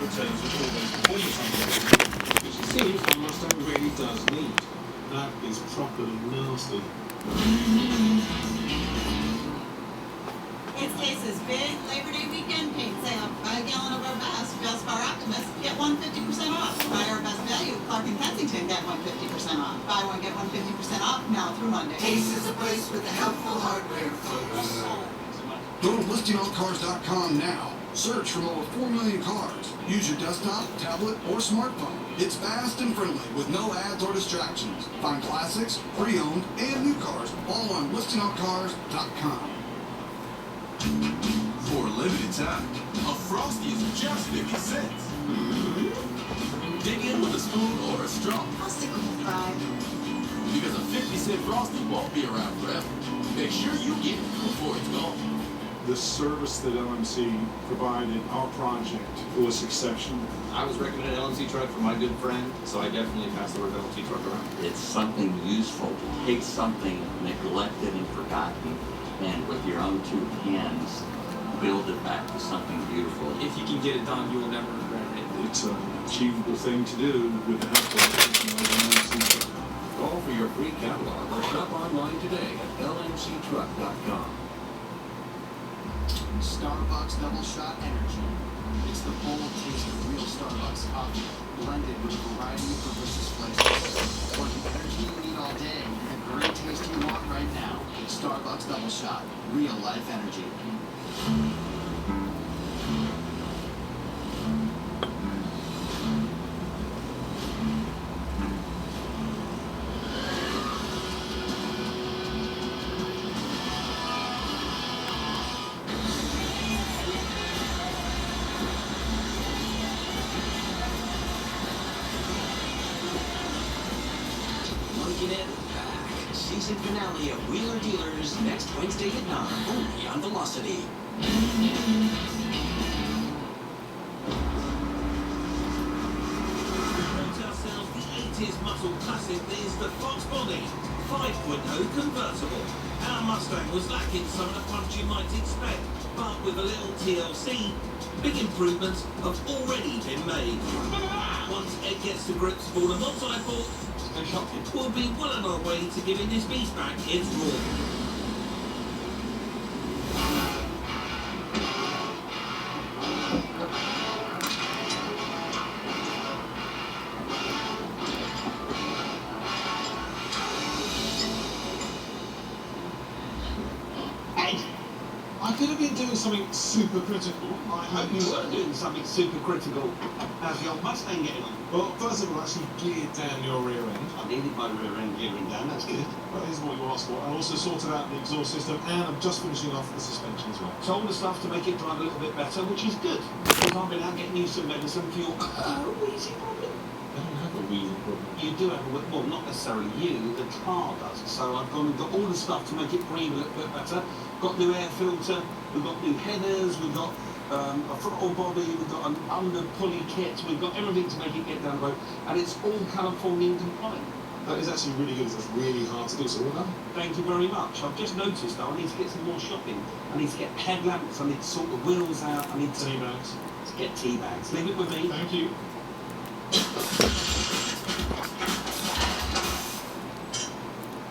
returns with all those performance upgrades, which it seems my Mustang really does need. That is properly nasty. It's Case's big Labor Day weekend paint sale. Buy a gallon of our best Valspar Optimist, get one 50% off. Buy our best value Clark and Kensington, get one 50% off. Buy one, get one 50% off now through Monday. Case is a place with the helpful hardware, folks. Go to listingoncars.com now. Search from over 4 million cars. Use your desktop, tablet, or smartphone. It's fast and friendly with no ads or distractions. Find classics, pre-owned, and new cars all on listingoncars.com. For a limited time, a Frosty is just 50 cents. Dig in with a spoon or a straw. I'll stick with the 5. Because a 50-cent Frosty won't be around forever. Make sure you get it before it's gone. The service that LMC provided our project was exceptional. I was recommended an LMC truck from my good friend, so I definitely passed the word LMC truck around. It's something useful to take something neglected and forgotten, and with your own 2 hands, build it back to something beautiful. If you can get it done, you will never regret it. It's an achievable thing to do with the help of LMC. Call for your free catalog or shop online today at lmctruck.com. Starbucks Double Shot Energy. It's the bold taste of real Starbucks coffee, blended with a variety of delicious flavors. For the energy you need all day and the great taste you want right now. Starbucks Double Shot. Real life energy. Season finale of Wheeler Dealers next Wednesday at 9, only on Velocity. Ourselves the 80s muscle classic is the Fox Body 5.0 convertible. Our Mustang was lacking some of the punch you might expect, but with a little TLC, big improvements have already been made. Once Ed gets to grips with all the mods I bought, we'll be well on our way to giving this beast back its roar. I could have been doing something super critical. I hope you were doing something super critical. How's your Mustang getting on? Well, first of all, actually geared down your rear end. I needed my rear end gearing down, that's good. But here's what you asked for. I also sorted out the exhaust system and I'm just finishing off the suspension as well. So all the stuff to make it drive a little bit better, which is good. Because I've been out getting used to medicine for your wheezy problem. I don't have a wheezy problem. You do have a, well, not necessarily you, the car does. So I've gone and got all the stuff to make it breathe a little bit better. Got new air filter, we've got new headers, we've got a throttle body, we've got an under pulley kit, we've got everything to make it get down the road, and it's all Californian compliant. That is actually really good, it's really hard to do, so well done. Thank you very much. I've just noticed though, I need to get some more shopping. I need to get headlamps, I need to sort the wheels out, I need to... Tea bags. To get tea bags. Leave it with me. Thank you.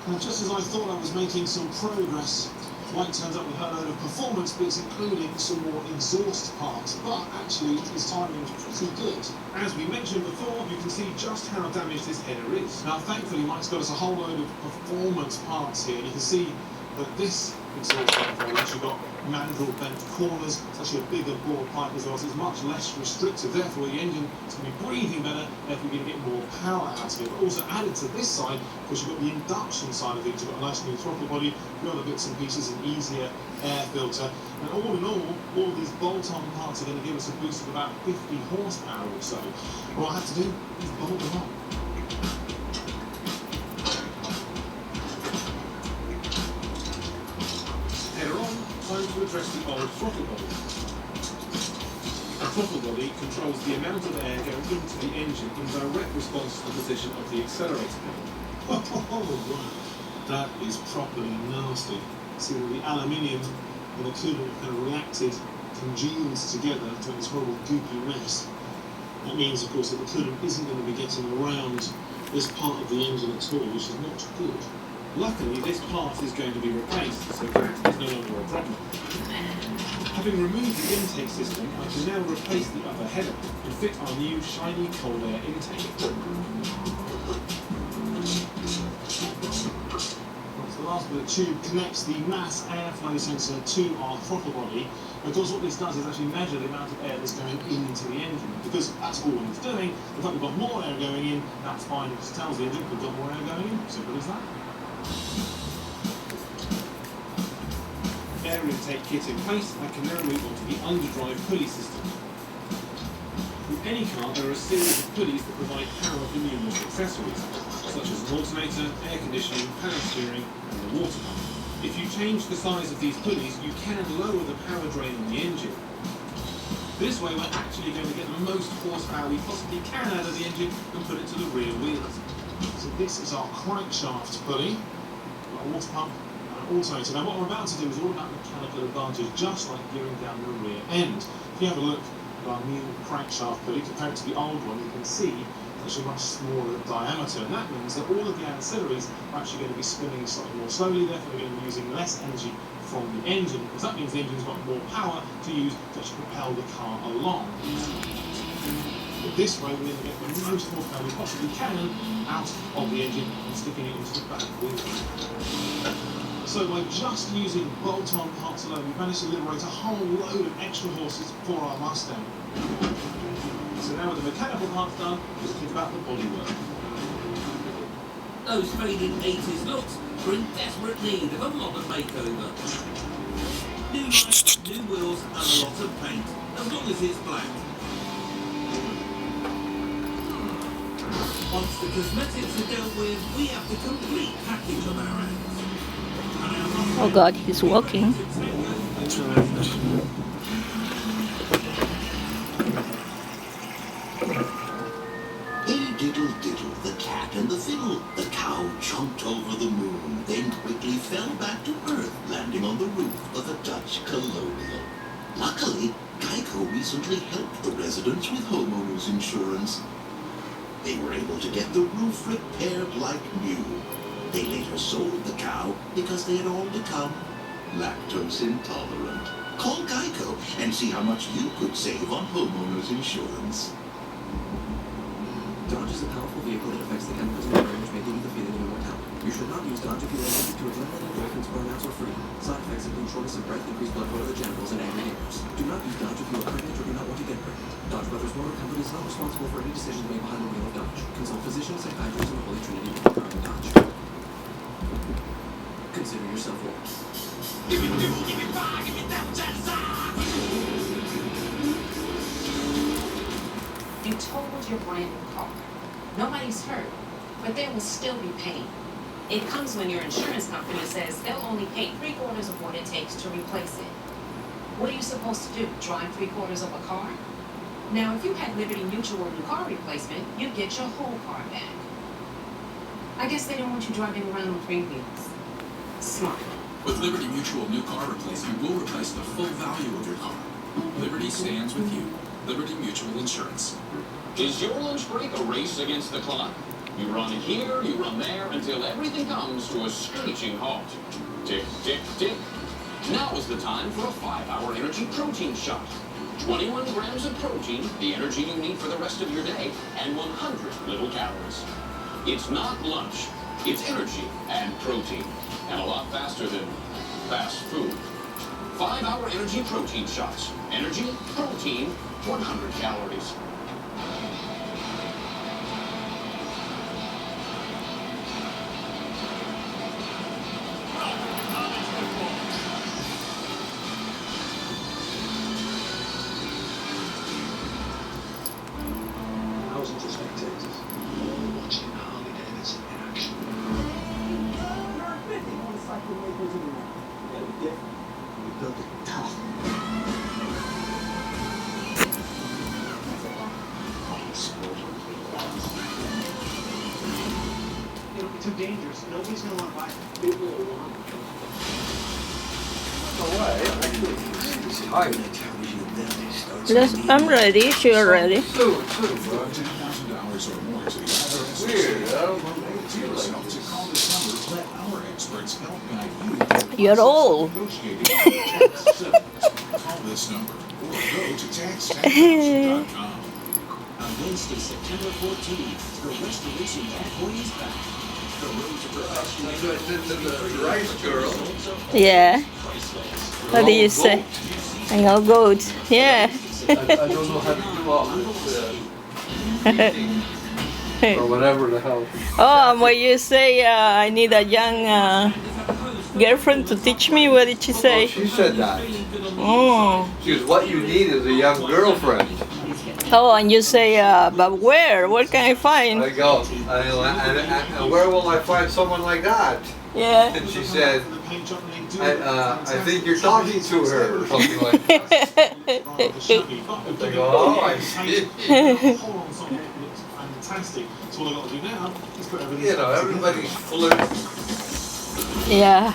Now, just as I thought I was making some progress, it turns out we had a load of performance bits, including some more exhaust parts, but actually his timing was pretty good. As we mentioned before, you can see just how damaged this header is. Now, thankfully, Mike's got us a whole load of performance parts here. You can see that this exhaust manifold actually got mandrel bent corners. It's actually a bigger bore pipe as well, so it's much less restrictive. Therefore, the engine is going to be breathing better, therefore you're going to get more power out of it. But also added to this side, because you've got the induction side of things, you've got a nice new throttle body, the other bits and pieces, an easier air filter. And all in all of these bolt-on parts are going to give us a boost of about 50 horsepower or so. What I have to do is bolt them on. Time to address the old throttle body. A throttle body controls the amount of air going into the engine in direct response to the position of the accelerator pedal. Oh, right. That is properly nasty. See, the aluminium and the coolant kind of reacted, congealed together to make this horrible goopy mess. That means, of course, that the coolant isn't going to be getting around this part of the engine at all, which is not good. Luckily, this part is going to be replaced, so that is no longer a problem. Having removed the intake system, I can now replace the upper header and fit our new shiny cold air intake. The last bit of tube connects the mass airflow sensor to our throttle body. Of course, what this does is actually measure the amount of air that's going into the engine, because that's all it's doing. The fact we've got more air going in, that's fine. It just tells the engine we've got more air going in. Simple as that. Air intake kit in place, I can now move on to the underdrive pulley system. In any car, there are a series of pulleys that provide power for numerous accessories, such as an alternator, air conditioning, power steering, and the water pump. If you change the size of these pulleys, you can lower the power drain on the engine. This way, we're actually going to get the most horsepower we possibly can out of the engine and put it to the rear wheels. So this is our crankshaft pulley, our water pump, alternator. Now what we're about to do is all about mechanical advantage, just like gearing down the rear end. If you have a look at our new crankshaft pulley compared to the old one, you can see it's a much smaller diameter, and that means that all of the ancillaries are actually going to be spinning slightly more slowly, therefore we're going to be using less energy from the engine, because that means the engine's got more power to use to actually propel the car along. But this way we're going to get the most horsepower we possibly can out of the engine and sticking it into the back wheel. So by just using bolt-on parts alone, we've managed to liberate a whole load of extra horses for our Mustang. So now with the mechanical parts done, just think about the bodywork. Those fading 80s looks are in desperate need of a modern makeover. New lights, new wheels, and a lot of paint, as long as it's black. Once the cosmetics are dealt with, we have the complete package on our hands. Oh God, he's walking. Hey diddle diddle, the cat and the fiddle. The cow jumped over the moon, then quickly fell back to earth, landing on the roof of a Dutch colonial. Luckily, Geico recently helped the residents with homeowners insurance. They were able to get the roof repaired like new. They later sold the cow because they had all become lactose intolerant. Call Geico and see how much you could save on homeowners insurance. Dodge is a powerful vehicle that affects the chemicals in your brain which may give you the feeling of immortality. You should not use Dodge if you are allergic to adrenaline, endorphins, burnouts, or free. Side effects include shortness of breath, increased blood flow to the genitals, and angry neighbors. Do not use Dodge if you are pregnant or do not want to get pregnant. Dodge Brothers Motor Company is not responsible for any decisions made behind the wheel of Dodge. Consult physicians, psychiatrists, and the Holy Trinity before driving Dodge. Consider yourself warned. Give me two, give me five, give me that You totaled your brand new car. Nobody's hurt, but there will still be pain. It comes when your insurance company says they'll only pay 3/4 of what it takes to replace it. What are you supposed to do, drive 3/4 of a car? Now, if you had Liberty Mutual new car replacement, you'd get your whole car back. I guess they don't want you driving around on 3 wheels. Smart. With Liberty Mutual new car replacement, we'll replace the full value of your car. Liberty stands with you. Liberty Mutual Insurance. Is your lunch break a race against the clock? You run here, you run there, until everything comes to a screeching halt. Tick, tick, tick. Now is the time for a 5-hour energy protein shot. 21 grams of protein, the energy you need for the rest of your day, and 100 little calories. It's not lunch, it's energy and protein, and a lot faster than fast food. 5-hour energy protein shots. Energy, protein, 100 calories. Thousands of spectators watching Harley Davidson in action. We built it tough. It'll be too dangerous. Nobody's going to want to buy it. People will want it. No way. Actually, it's hard. Yes, I'm ready. You're ready. $10,000 or more to the IRS. Weird. I don't To yourself to call this number. Let our experts help guide you. You're old. Call this number or go to tax10,000.com. On Wednesday, September 14th, the Restoration Bad Boy is back. The road to perfection. the rice girl. Yeah. What do you say? I know goat. Yeah. I don't know how to do all this or whatever the hell. Oh, when you say I need a young girlfriend to teach me, what did she say? Oh, she said that. Oh. She goes, what you need is a young girlfriend. Oh, and you say, but where? Where can I find? I go, and where will I find someone like that? Yeah. And she said, I think you're talking to her or something like that. I go, oh, I see. Fantastic. So all I got to do now is put everything. You know, everybody's flirting. Yeah.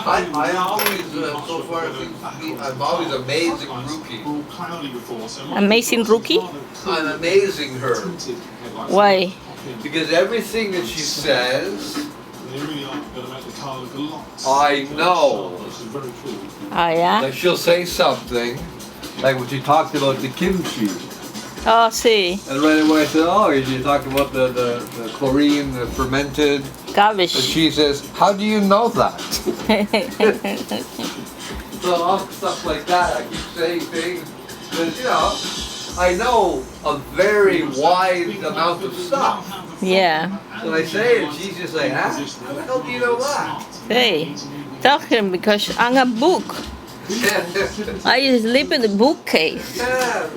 I always, so far, I'm always amazing rookie. Amazing rookie? I'm amazing her. Why? Because everything that she says, I know. Oh, yeah? Like she'll say something, like when she talked about the kimchi. Oh, see. And right away I said, oh, you talked about the chlorine, the fermented. Garbage. And she says, how do you know that? So all stuff like that, I keep saying things, because, you know, I know a very wide amount of stuff. Yeah. So I say it, and she's just like, huh? How the hell do you know that? Hey, tell him because I'm a book. I sleep in the bookcase. Yeah,